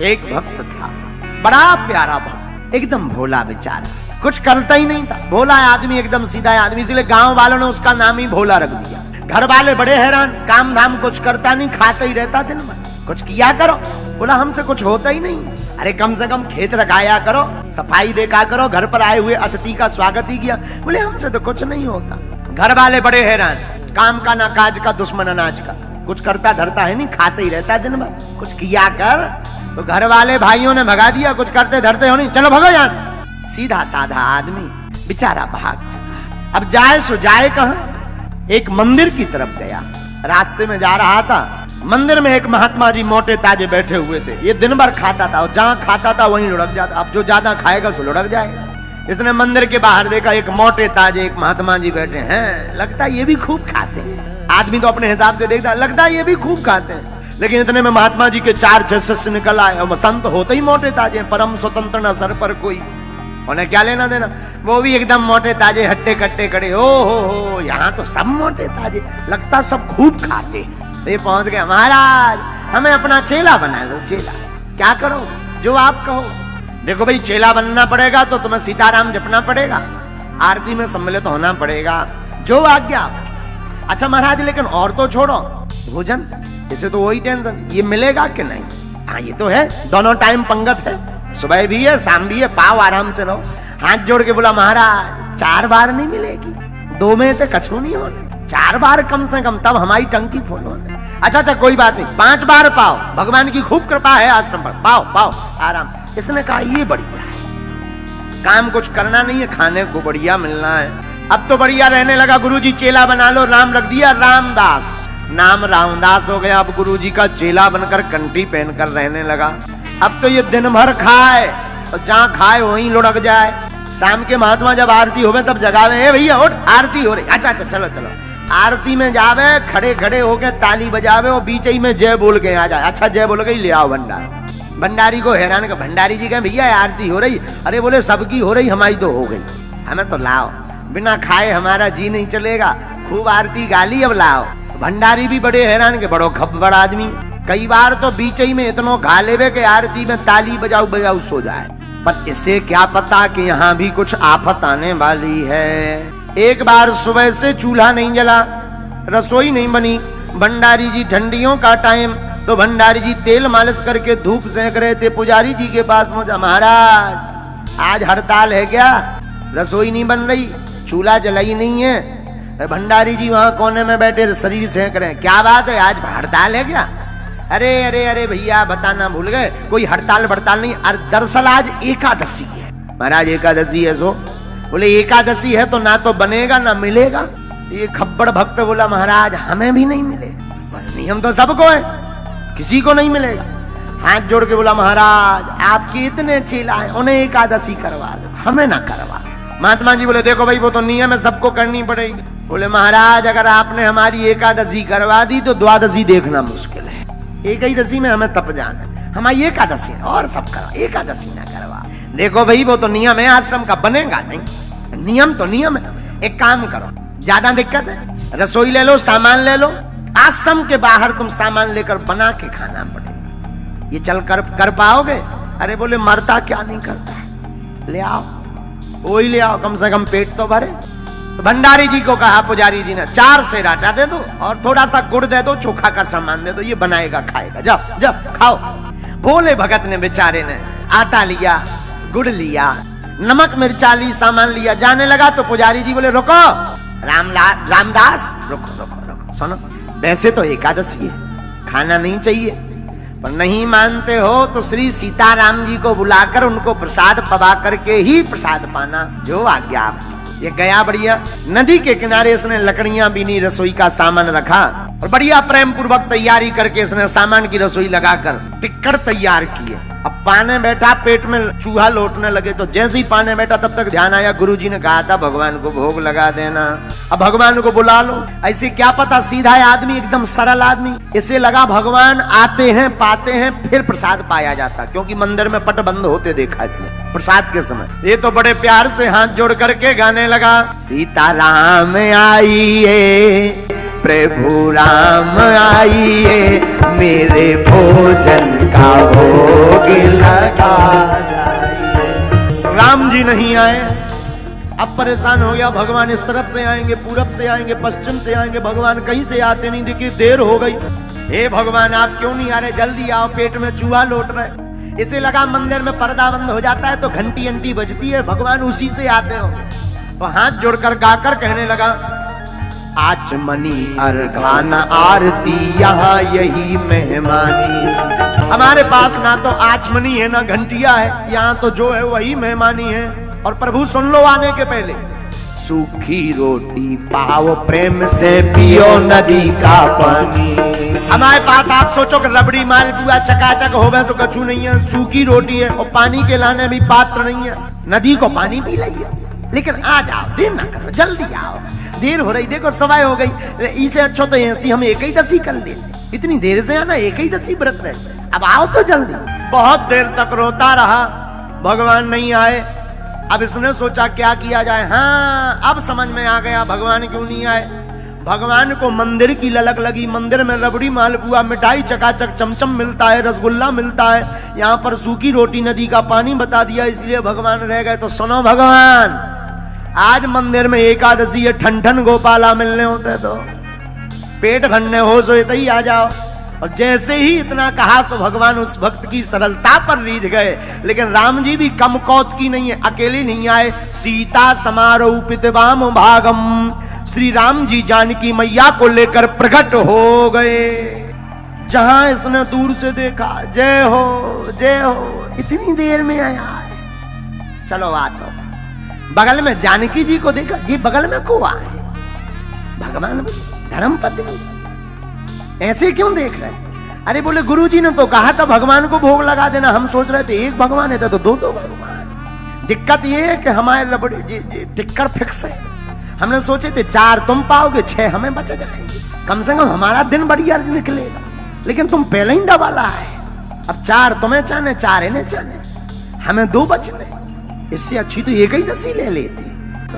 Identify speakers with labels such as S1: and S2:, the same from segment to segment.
S1: एक भक्त था, बड़ा प्यारा भक्त, एकदम भोला बेचारा, कुछ करता ही नहीं था, भोला आदमी, एकदम सीधा आदमी, इसलिए गांव वालों ने उसका नाम ही भोला रख दिया। घर वाले बड़े हैरान, काम धाम कुछ करता नहीं, खाता ही रहता दिन भर, कुछ किया करो। बोला हमसे कुछ होता ही नहीं। अरे कम से कम खेत लगाया करो, सफाई देखा करो, घर पर आए हुए अतिथि का स्वागत ही किया। बोले हमसे तो कुछ नहीं होता। घर वाले बड़े हैरान, काम का ना काज का, दुश्मन अनाज का, कुछ करता धरता है नहीं, खाता ही रहता है दिन भर, कुछ किया कर। तो घर वाले भाइयों ने भगा दिया, कुछ करते धरते हो नहीं, चलो भगो यहाँ से। सीधा साधा आदमी बेचारा भाग चला। अब जाए सो जाए कहां? एक मंदिर की तरफ गया, रास्ते में जा रहा था, मंदिर में एक महात्मा जी मोटे ताजे बैठे हुए थे। ये दिन भर खाता था और जहां खाता था वहीं लुढ़क जाता। अब जो ज्यादा खाएगा सो लुढ़क जाएगा। इसने मंदिर के बाहर देखा, एक मोटे ताजे एक महात्मा जी बैठे हैं, लगता है ये भी खूब खाते हैं। आदमी तो अपने हिसाब से देखता है, लगता है ये भी खूब खाते हैं। लेकिन इतने में महात्मा जी के 4-6 शिष्य निकल आए, और संत होते ही मोटे ताजे, परम स्वतंत्र न सर पर कोई, उन्हें क्या लेना देना, वो भी एकदम मोटे ताजे, हट्टे कट्टे खड़े। ओ हो, यहाँ तो सब मोटे ताजे, लगता सब खूब खाते। ये पहुंच गया, महाराज हमें अपना चेला बना लो। चेला क्या करो? जो आप कहो। देखो भाई, चेला बनना पड़ेगा तो तुम्हें सीताराम जपना पड़ेगा, आरती में सम्मिलित होना पड़ेगा, जो आज्ञा आप। अच्छा महाराज, लेकिन और तो छोड़ो, भोजन, इसे तो वही टेंशन, ये मिलेगा कि नहीं? हाँ ये तो है, दोनों टाइम पंगत है, सुबह भी है शाम भी है, पाओ आराम से रहो। हाथ जोड़ के बोला, महाराज 4 बार नहीं मिलेगी, 2 में से कछु नहीं होने, 4 बार कम से कम, तब हमारी टंकी फुल होने। अच्छा कोई बात नहीं, 5 बार पाओ, भगवान की खूब कृपा है आश्रम पर, पाओ पाओ आराम। इसने कहा ये बढ़िया है, काम कुछ करना नहीं है, खाने को बढ़िया मिलना है। अब तो बढ़िया रहने लगा। गुरुजी चेला बना लो, नाम रख दिया रामदास। नाम रामदास हो गया। अब गुरुजी का चेला बनकर कंठी पहनकर रहने लगा। अब तो ये दिन भर खाए और जहाँ खाए वहीं लुढ़क जाए। शाम के महात्मा जब आरती होवे तब जगावे, ए भैया उठ, आरती हो रही। अच्छा चलो चलो। आरती में जावे, खड़े खड़े होके ताली बजावे और बीच ही में जय बोल के आ जाए। अच्छा जय बोल के ले आओ भंडारी। भंडारी को हैरान कर, भंडारी जी कहे भैया आरती हो रही। अरे बोले सबकी हो रही, हमारी तो हो गई, हमें तो लाओ, बिना खाए हमारा जी नहीं चलेगा, खूब आरती गाली, अब लाओ। भंडारी भी बड़े हैरान के, बड़ो खब्बड़ आदमी, कई बार तो बीच ही में इतनो खा लेवे के आरती में ताली बजाऊ बजाऊ सो जाए। पर इसे क्या पता कि यहाँ भी कुछ आफत आने वाली है। एक बार सुबह से चूल्हा नहीं जला, रसोई नहीं बनी। भंडारी जी, ठंडियों का टाइम, तो भंडारी जी तेल मालिश करके धूप सेंक रहे थे। पुजारी जी के पास पहुंचा, महाराज आज हड़ताल है क्या? रसोई नहीं बन रही, चूल्हा जला ही नहीं है। भंडारी जी वहां कोने में बैठे शरीर सेंक रहे हैं। क्या बात है, आज हड़ताल है क्या? अरे अरे अरे भैया बताना भूल गए, कोई हड़ताल बड़ताल नहीं, दरअसल आज एकादशी है। महाराज एकादशी है सो? बोले एकादशी है तो ना तो बनेगा ना मिलेगा। ये खब्बड़ भक्त बोला, महाराज हमें भी नहीं मिलेगा। नियम तो सबको है, किसी को नहीं मिलेगा। हाथ जोड़ के बोला, महाराज आपके इतने चेला है, उन्हें एकादशी करवा दो, हमें ना करवा। महात्मा जी बोले, देखो भाई वो तो नियम है, सबको करनी पड़ेगी। बोले महाराज अगर आपने हमारी एकादशी करवा दी तो द्वादशी देखना मुश्किल है। एक ही दशी में हमें तप जाना है, हमारी एकादशी है, और सब करो, एकादशी ना करवा। देखो भाई वो तो नियम है आश्रम का, बनेगा नहीं, नियम तो नियम है। एक काम करो, ज्यादा दिक्कत है, रसोई ले लो, सामान ले लो, आश्रम के बाहर तुम सामान लेकर बना के खाना पड़ेगा। ये चल कर पाओगे? अरे बोले मरता क्या नहीं करता, ले आओ, वही ले आओ, कम से कम पेट तो भरे। तो भंडारी जी को कहा पुजारी जी ने, 4 सेर आटा दे दो और थोड़ा सा गुड़ दे दो, चोखा का सामान दे दो, ये बनाएगा खाएगा, जाओ जाओ खाओ। भोले भगत ने बेचारे ने आटा लिया, गुड़ लिया, नमक मिर्चा ली, सामान लिया, जाने लगा तो पुजारी जी बोले रुको रामदास, रुको रुको रुको, सुनो, वैसे तो एकादशी है, खाना नहीं चाहिए, पर नहीं मानते हो तो श्री सीताराम जी को बुलाकर उनको प्रसाद पवा करके ही प्रसाद पाना, जो आज्ञा आप। ये गया बढ़िया, नदी के किनारे इसने लकड़ियां बीनी, रसोई का सामान रखा और बढ़िया प्रेम पूर्वक तैयारी करके इसने सामान की रसोई लगाकर टिक्कड़ तैयार किए। अब पाने बैठा, पेट में चूहा लौटने लगे, तो जैसे ही पाने बैठा तब तक ध्यान आया, गुरुजी ने कहा था भगवान को भोग लगा देना, अब भगवान को बुला लो। ऐसे क्या पता, सीधा आदमी, एकदम सरल आदमी, इसे लगा भगवान आते हैं, पाते हैं, फिर प्रसाद पाया जाता, क्योंकि मंदिर में पट बंद होते देखा इसने प्रसाद के समय। ये तो बड़े प्यार से हाथ जोड़ करके गाने लगा, सीताराम आइए प्रभु राम आइए, मेरे भोजन का भोग जाइए। राम जी नहीं आए, अब परेशान हो गया। भगवान इस तरफ से आएंगे, पूरब से आएंगे, पश्चिम से आएंगे, भगवान कहीं से आते नहीं दिखे। देर हो गई। हे भगवान आप क्यों नहीं आ रहे, जल्दी आओ, पेट में चूहा लौट रहे। इसे लगा मंदिर में पर्दा बंद हो जाता है तो घंटी अंटी बजती है, भगवान उसी से आते हो। तो हाथ जोड़कर गाकर कहने लगा, आचमनी अर्घाना आरती यहाँ यही मेहमानी। हमारे पास ना तो आचमनी है ना घंटिया है, यहाँ तो जो है वही मेहमानी है। और प्रभु सुन लो आने के पहले, सूखी रोटी पाओ प्रेम से पियो नदी का पानी। हमारे पास आप सोचो कि रबड़ी मालपुआ चकाचक हो गए तो कछु नहीं है, सूखी रोटी है और पानी के लाने भी पात्र नहीं है। नदी को पानी पी लिया, लेकिन आ जाओ, देर ना करो, जल्दी आओ। देर हो रही, देखो सवाई हो गई। इसे अच्छा तो ऐसी हम एक ही दसी कर लेते, इतनी देर से आना, एक ही दसी व्रत रहे, अब आओ तो जल्दी। बहुत देर तक रोता रहा, भगवान नहीं आए। अब इसने सोचा क्या किया जाए। हाँ, अब समझ में आ गया भगवान क्यों नहीं आए। भगवान को मंदिर की ललक लगी। मंदिर में रबड़ी मालपुआ मिठाई चकाचक चमचम मिलता है, रसगुल्ला मिलता है, यहाँ पर सूखी रोटी नदी का पानी बता दिया, इसलिए भगवान रह गए। तो सुनो भगवान, आज मंदिर में एकादशी है, ठन ठन गोपाला मिलने होते तो पेट भरने हो सो ही आ जाओ। और जैसे ही इतना कहा तो भगवान उस भक्त की सरलता पर रीझ गए। लेकिन राम जी भी कम कौत की नहीं है, अकेले नहीं आए। सीता समारोपितवाम भागम, श्री राम जी जानकी मैया को लेकर प्रकट हो गए। जहां इसने दूर से देखा, जय हो जय हो, इतनी देर में आया है। चलो बात हो, बगल में जानकी जी को देखा, जी बगल में को आए। भगवान धर्म पत्नी ऐसे क्यों देख रहे? अरे बोले गुरुजी ने तो कहा था भगवान को भोग लगा देना। हम सोच रहे थे एक भगवान है तो दो भगवान। दिक्कत ये है कि हमारे रबड़ी टिक्कर फिक्स है। हमने सोचे थे 4 तुम पाओगे, 6 हमें बच जाएंगे, कम से कम हमारा दिन बढ़िया निकलेगा। लेकिन तुम पहले ही डबाला है। अब 4 तुम्हें चाहने, 4 इन्हें चाहने, हमें 2 बच गए। इससे अच्छी तो एक ही दसी ले लेते।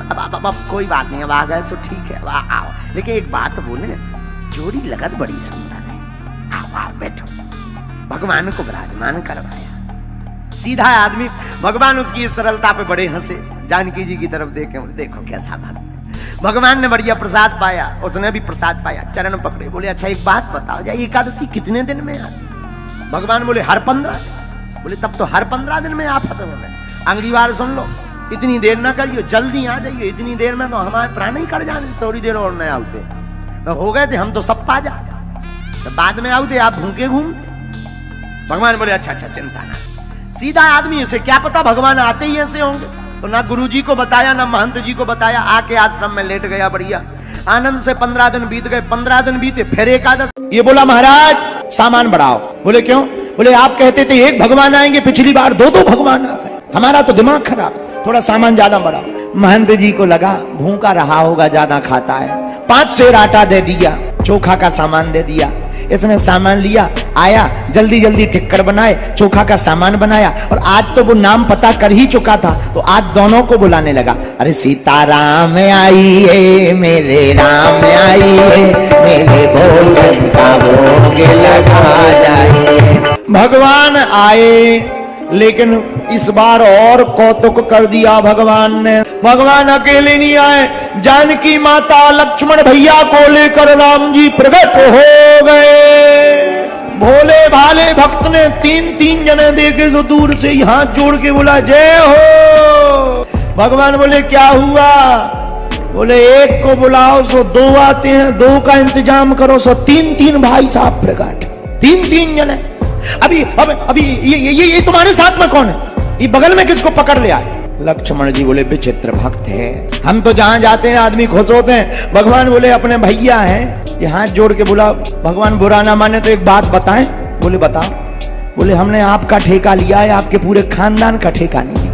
S1: अब कोई बात नहीं, अब आ गए तो ठीक है, आओ। लेकिन एक बात बोले, जोड़ी लगत बड़ी सुंदर है, आओ बैठो। भगवान को विराजमान करवाया। सीधा आदमी, भगवान उसकी सरलता पे बड़े हंसे। जानकी जी की तरफ देखे, देखो कैसा भक्त। भगवान ने बढ़िया प्रसाद पाया, उसने भी प्रसाद पाया, चरण पकड़े, बोले अच्छा एक बात बताओ, जाए एकादशी कितने दिन में आती? भगवान बोले हर 15। बोले तब तो हर 15 दिन में आप खत्म हो गए। अगली बार सुन लो, इतनी देर ना करियो, जल्दी आ जाइए। इतनी देर में तो हमारे प्राण ही कट जाने, थोड़ी देर और नहीं आते तो हो गए थे हम तो सब पा जाते, तो बाद में आते आप भूखे घूमते। भगवान बोले अच्छा चिंता ना। सीधा आदमी, उसे क्या पता भगवान आते ही ऐसे होंगे। तो ना गुरु जी को बताया ना महंत जी को बताया, आके आश्रम में लेट गया बढ़िया आनंद से। 15 दिन बीत गए। 15 दिन बीते, फिर एकादश। ये बोला महाराज सामान बढ़ाओ। बोले क्यों? बोले आप कहते थे एक भगवान आएंगे, पिछली बार 2 भगवान आ गए, हमारा तो दिमाग खराब, थोड़ा सामान ज्यादा बढ़ाओ। महंत जी को लगा भूखा रहा होगा, ज्यादा खाता है, 5 सेर आटा दे दिया, चोखा का सामान दे दिया। इसने सामान लिया, आया, जल्दी जल्दी टिक्कर बनाए, चोखा का सामान बनाया। और आज तो वो नाम पता कर ही चुका था, तो आज दोनों को बुलाने लगा। अरे सीताराम आई है, मेरे राम आई है, मेरे भोजन का भोग लगा जाए। भगवान आए, लेकिन इस बार और कौतुक कर दिया भगवान ने। भगवान अकेले नहीं आए, जानकी माता लक्ष्मण भैया को लेकर राम जी प्रकट हो गए। भोले भाले भक्त ने 3 जने देखे सो दूर से हाथ जोड़ के बोला जय हो। भगवान बोले क्या हुआ? बोले एक को बुलाओ सो 2 आते हैं, 2 का इंतजाम करो सो 3 भाई साहब प्रकट, 3 जने। अभी ये तुम्हारे साथ में कौन है? ये बगल में किसको पकड़ लिया है? लक्ष्मण जी बोले विचित्र भक्त है, हम तो जहां जाते हैं आदमी खुश होते हैं। भगवान बोले अपने भैया हैं। ये हाथ जोड़ के बोला भगवान बुरा ना माने तो एक बात बताएं। बोले बताओ। बोले हमने आपका ठेका लिया है, आपके पूरे खानदान का ठेका नहीं लिया।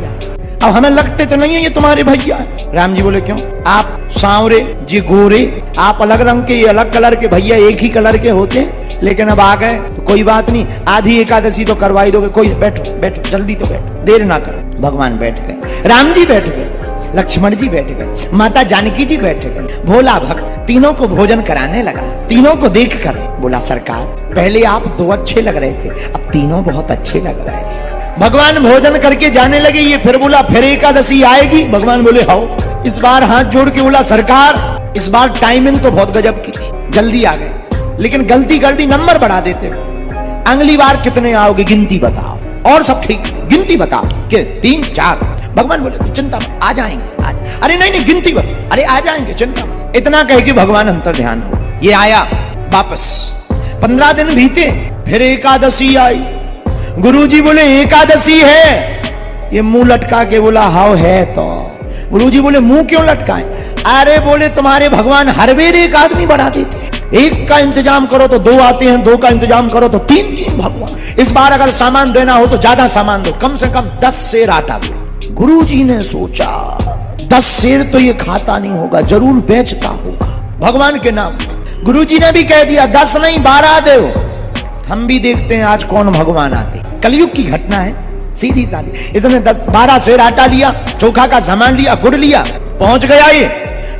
S1: अब हमें लगते तो नहीं है ये तुम्हारे भैया है। राम जी बोले क्यों? आप सांवरे जी गोरे, आप अलग रंग के, ये अलग कलर के, भैया एक ही कलर के होते हैं। लेकिन अब आ गए तो कोई बात नहीं, आधी एकादशी तो करवाई दोगे। कोई बैठो जल्दी तो बैठो, देर ना करो। भगवान बैठ गए, राम जी बैठ गए, लक्ष्मण जी बैठ गए, माता जानकी जी बैठ गए। भोला भक्त तीनों को भोजन कराने लगा। तीनों को देखकर बोला सरकार पहले आप 2 अच्छे लग रहे थे, अब तीनों बहुत अच्छे लग रहे हैं।
S2: भगवान भोजन करके जाने लगे, ये फिर बोला फिर एकादशी आएगी। भगवान बोले हाओ। इस बार हाथ जोड़ के बोला सरकार इस बार टाइमिंग तो बहुत गजब की थी, जल्दी आ गए, लेकिन गलती कर दी, नंबर बढ़ा देते, अगली बार कितने आओगे गिनती बताओ, और सब ठीक गिनती बताओ कि 3 4। भगवान बोले चिंता मत, आ जाएंगे आज। अरे नहीं गिनती बताओ, अरे आ जाएंगे चिंता मत। इतना कह के भगवान अंतर ध्यान हो, ये आया वापस। 15 दिन बीते, फिर एकादशी आई। गुरुजी बोले एकादशी है, ये मुंह लटका के बोला हाउ है। तो गुरुजी बोले मुंह क्यों लटकाए? अरे बोले तुम्हारे भगवान हर बेर एक आदमी बढ़ा देते, एक का इंतजाम करो तो 2 आते हैं, 2 का इंतजाम करो तो 3 भगवान। इस बार अगर सामान देना हो तो ज्यादा सामान दो, कम से कम 10 सेर आटा दो। गुरुजी ने सोचा 10 सेर तो ये खाता नहीं होगा, जरूर बेचता होगा भगवान के नाम। गुरुजी ने भी कह दिया 10 नहीं 12 दो। हम भी देखते हैं आज कौन भगवान आते। कलयुग की घटना है सीधी साधी। इसने 10-12 सेर आटा लिया, चोखा का सामान लिया, गुड़ लिया, पहुंच गया ये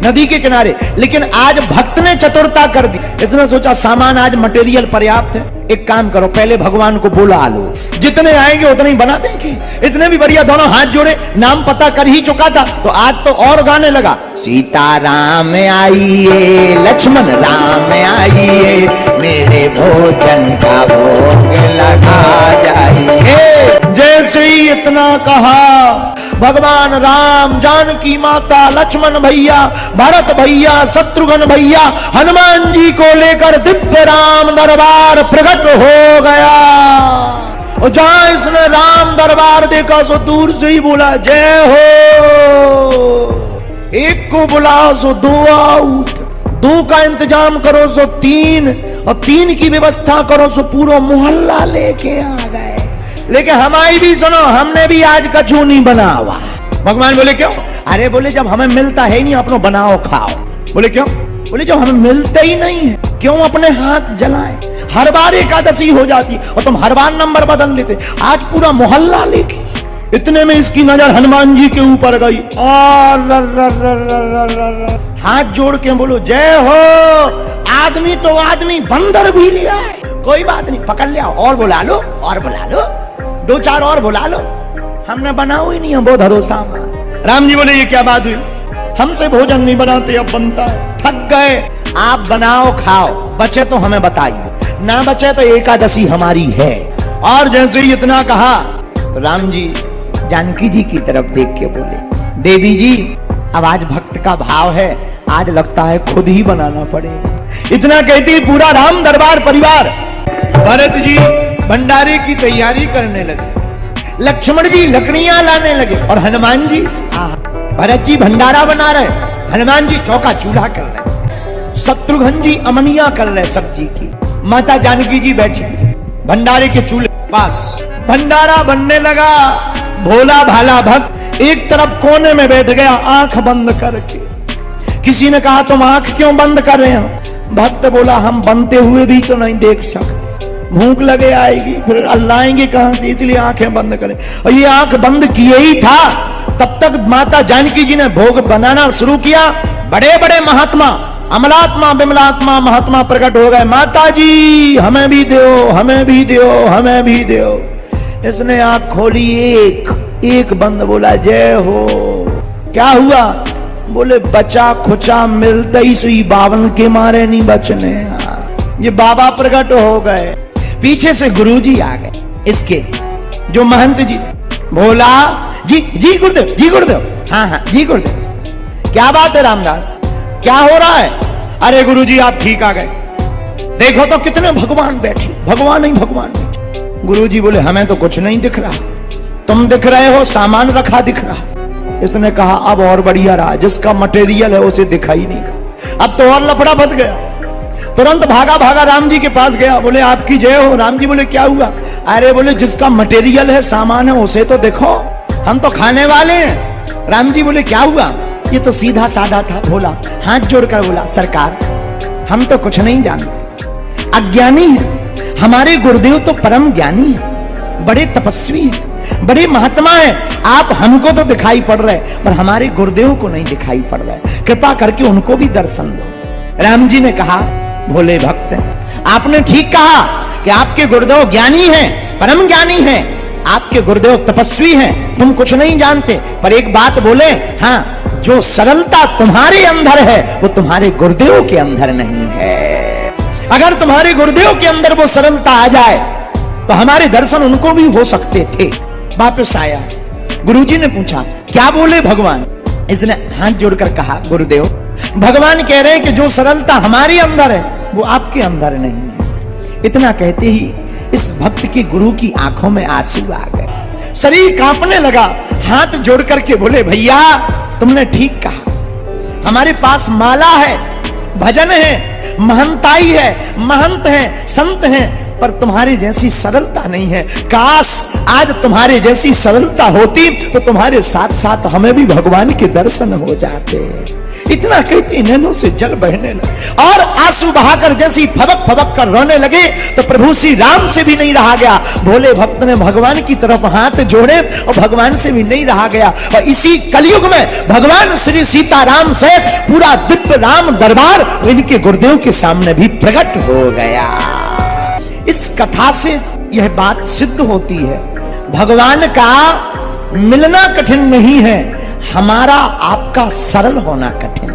S2: नदी के किनारे। लेकिन आज भक्त ने चतुरता कर दी, इसने सोचा सामान आज मटेरियल पर्याप्त है, एक काम करो पहले भगवान को बुला लो, जितने आएंगे उतने ही बना देंगे। इतने भी बढ़िया, दोनों हाथ जोड़े, नाम पता कर ही चुका था तो आज तो और गाने लगा, सीता राम आइए लक्ष्मण राम आइए, मेरे भोजन का भोग लगा जाइए। जैसे ही इतना कहा भगवान राम, जानकी माता, लक्ष्मण भैया, भरत भैया, शत्रुघ्न भैया, हनुमान जी को लेकर दिव्य राम दरबार प्रकट हो गया। और जहां इसने राम दरबार देखा सो दूर से ही बोला जय हो। एक को बुलाओ सो 2 आउट, 2 का इंतजाम करो सो 3, और 3 की व्यवस्था करो सो पूरा मोहल्ला लेके आ गए। लेकिन हमारी भी सुनो, हमने भी आज कछु नहीं बना हुआ। भगवान बोले क्यों? अरे बोले जब हमें मिलता है नहीं अपनो बनाओ खाओ। बोले क्यों? बोले जब हमें मिलता ही नहीं है क्यों अपने हाथ जलाएं? हर बार एकादशी हो जाती और तुम हर बार नंबर बदल देते, आज पूरा मोहल्ला लेके। इतने में इसकी नजर हनुमान जी के ऊपर गई, हाथ जोड़ के बोलो जय हो। आदमी तो आदमी, बंदर भी लिया है, कोई बात नहीं पकड़ लिया, और बुला लो, और बुला लो, 2-4 और बुला लो, हमने बनाओ ही नहीं है वो भरोसा। राम जी बोले ये क्या बात हुई, हमसे भोजन नहीं बनाते अब बनता है, थक गए, आप बनाओ खाओ, बचे तो हमें बताइए, ना बचे तो एकादशी हमारी है। और जैसे ही इतना कहा तो राम जी जानकी जी की तरफ देख के बोले देवी जी अब आज भक्त का भाव है, आज लगता है खुद ही बनाना पड़ेगा। इतना कहती पूरा राम दरबार परिवार, भरत जी भंडारे की तैयारी करने लगे, लक्ष्मण जी लकड़ियां लाने लगे, और हनुमान जी भरत जी भंडारा बना रहे, हनुमान जी चौका चूल्हा कर रहे, शत्रुघ्न जी अमनिया कर रहे सब्जी की, माता जानकी जी बैठी भंडारे के चूल्हे पास। भंडारा बनने लगा, भोला भाला भक्त एक तरफ कोने में बैठ गया आंख बंद करके। किसी ने कहा तुम आंख क्यों बंद कर रहे हो? भक्त बोला हम बनते हुए भी तो नहीं देख सकते, भूख लगे आएगी, फिर लाएंगे कहां से, इसलिए आंखें बंद करें। और ये आंख बंद किए ही था, तब तक माता जानकी जी ने भोग बनाना शुरू किया। बड़े बड़े महात्मा, अमलात्मा विमलात्मा महात्मा प्रकट हो गए, माता जी हमें भी दो, हमें भी दो, हमें भी दो। इसने आंख खोली, एक बंद, बोला जय हो। क्या हुआ? बोले बचा खुचा मिलते ही सुई 52 के मारे नहीं बचने। ये बाबा प्रकट हो गए, पीछे से गुरुजी आ गए इसके जो महंत जी थे। भोला जी गुरुदेव, जी गुरुदेव, हाँ जी गुरुदेव, क्या बात है रामदास, क्या हो रहा है? अरे गुरुजी आप ठीक आ गए, देखो तो कितने भगवान बैठे, भगवान नहीं भगवान बैठे। गुरुजी बोले हमें तो कुछ नहीं दिख रहा, तुम दिख रहे हो, सामान रखा दिख रहा। इसने कहा अब और बढ़िया रहा, जिसका मटेरियल है उसे दिखाई नहीं। अब तो और लफड़ा फंस गया, तुरंत भागा भागा राम जी के पास गया, बोले आपकी जय हो। राम जी बोले क्या हुआ? अरे बोले जिसका मटेरियल है, सामान है, उसे तो देखो, हम तो खाने वाले हैं। राम जी बोले क्या हुआ? ये तो सीधा साधा था। भोला हाथ जोड़कर बोला सरकार हम तो कुछ नहीं जानते, अज्ञानी है, हमारे गुरुदेव तो परम ज्ञानी है, बड़े तपस्वी है, बड़े महात्मा है, आप हमको तो दिखाई पड़ रहे पर हमारे गुरुदेव को नहीं दिखाई पड़ रहा है, कृपा करके उनको भी दर्शन दो। राम जी ने कहा भोले भक्त आपने ठीक कहा कि आपके गुरुदेव ज्ञानी हैं, परम ज्ञानी हैं, आपके गुरुदेव तपस्वी हैं, तुम कुछ नहीं जानते, पर एक बात बोले, हाँ, जो सरलता तुम्हारे अंदर है वो तुम्हारे गुरुदेव के अंदर नहीं है। अगर तुम्हारे गुरुदेव के अंदर वो सरलता आ जाए तो हमारे दर्शन उनको भी हो सकते थे। वापस आया, गुरुजी ने पूछा क्या बोले भगवान? इसने हाथ जोड़कर कहा, गुरुदेव, भगवान कह रहे हैं कि जो सरलता हमारे अंदर है वो आपके अंदर नहीं है। इतना कहते ही इस भक्त के गुरु की आंखों में आंसू आ गए, शरीर कांपने लगा, हाथ जोड़ करके बोले, भैया तुमने ठीक कहा, हमारे पास माला है, भजन है, महंताई है, महंत है, संत हैं, पर तुम्हारी जैसी सरलता नहीं है। काश आज तुम्हारे जैसी सरलता होती तो तुम्हारे साथ साथ हमें भी भगवान के दर्शन हो जाते। इतना कहते नैनों से जल बहने लगे और आंसू बहाकर जैसी फबक फबक कर रोने लगे तो प्रभु श्री राम से भी नहीं रहा गया। भोले भक्त ने भगवान की तरफ हाथ जोड़े और भगवान से भी नहीं रहा गया। और इसी कलयुग में भगवान श्री सीताराम सहित पूरा दिव्य राम दरबार इनके गुरुदेव के सामने भी प्रकट हो गया। इस कथा से यह बात सिद्ध होती है, भगवान का मिलना कठिन नहीं है, हमारा आपका सरल होना कठिन